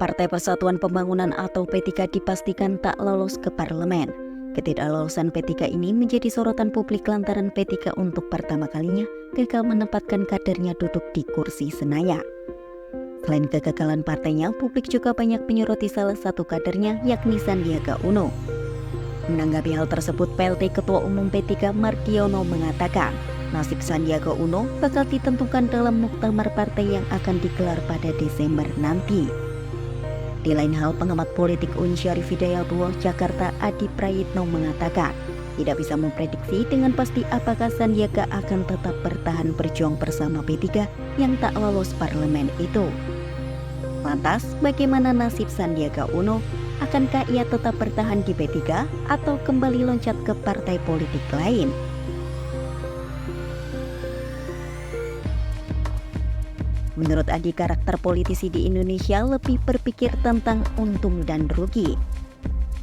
Partai Persatuan Pembangunan atau P3 dipastikan tak lolos ke parlemen. Ketidaklolosan P3 ini menjadi sorotan publik lantaran P3 untuk pertama kalinya gagal menempatkan kadernya duduk di kursi Senayan. Selain kegagalan partainya, publik juga banyak menyoroti salah satu kadernya, yakni Sandiaga Uno. Menanggapi hal tersebut, PLT Ketua Umum P3 Mardiono mengatakan, nasib Sandiaga Uno bakal ditentukan dalam muktamar partai yang akan digelar pada Desember nanti. Di lain hal, pengamat politik UIN Syarif Hidayatullah Jakarta Adi Prayitno mengatakan, tidak bisa memprediksi dengan pasti apakah Sandiaga akan tetap bertahan berjuang bersama P3 yang tak lolos parlemen itu. Lantas, bagaimana nasib Sandiaga Uno? Akankah ia tetap bertahan di P3 atau kembali loncat ke partai politik lain? Menurut Adi, karakter politisi di Indonesia lebih berpikir tentang untung dan rugi.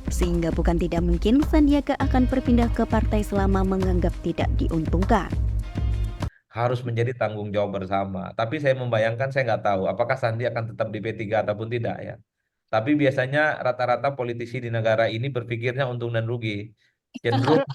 Sehingga bukan tidak mungkin Sandiaga akan berpindah ke partai selama menganggap tidak diuntungkan. Harus menjadi tanggung jawab bersama. Tapi saya membayangkan, saya nggak tahu apakah Sandi akan tetap di P3 ataupun tidak ya. Tapi biasanya rata-rata politisi di negara ini berpikirnya untung dan rugi. Cenderung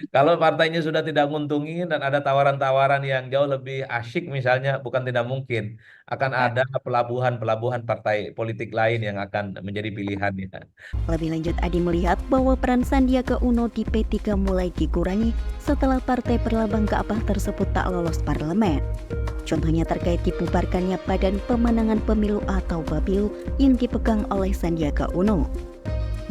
kalau partainya sudah tidak menguntungin dan ada tawaran-tawaran yang jauh lebih asyik misalnya, bukan tidak mungkin akan ada pelabuhan-pelabuhan partai politik lain yang akan menjadi pilihan ya. Lebih lanjut, Adi melihat bahwa peran Sandiaga Uno di P3 mulai dikurangi setelah partai berlambang Ka'bah tersebut tak lolos parlemen. Contohnya terkait dibubarkannya Badan Pemenangan Pemilu atau Bapilu yang dipegang oleh Sandiaga Uno.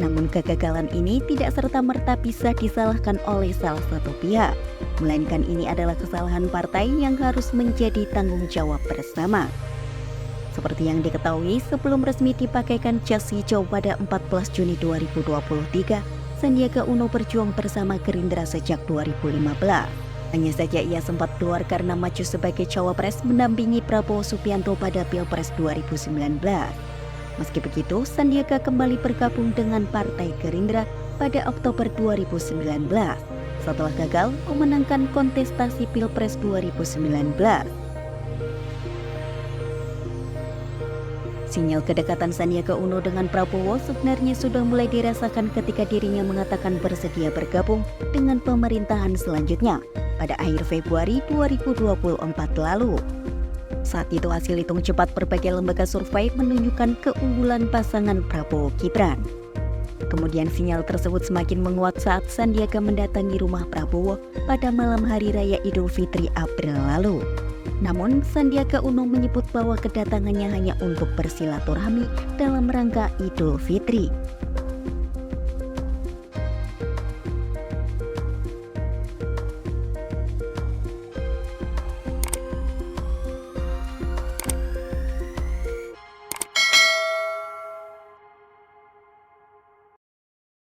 Namun kegagalan ini tidak serta-merta bisa disalahkan oleh salah satu pihak, melainkan ini adalah kesalahan partai yang harus menjadi tanggung jawab bersama. Seperti yang diketahui, sebelum resmi dipakaikan jas hijau pada 14 Juni 2023, Sandiaga Uno berjuang bersama Gerindra sejak 2015. Hanya saja ia sempat keluar karena maju sebagai cawapres mendampingi Prabowo Subianto pada Pilpres 2019. Meski begitu, Sandiaga kembali bergabung dengan Partai Gerindra pada Oktober 2019 setelah gagal memenangkan kontestasi Pilpres 2019. Sinyal kedekatan Sandiaga Uno dengan Prabowo sebenarnya sudah mulai dirasakan ketika dirinya mengatakan bersedia bergabung dengan pemerintahan selanjutnya pada akhir Februari 2024 lalu. Saat itu hasil hitung cepat berbagai lembaga survei menunjukkan keunggulan pasangan Prabowo Gibran. Kemudian sinyal tersebut semakin menguat saat Sandiaga mendatangi rumah Prabowo pada malam Hari Raya Idul Fitri April lalu. Namun Sandiaga Uno menyebut bahwa kedatangannya hanya untuk bersilaturahmi dalam rangka Idul Fitri.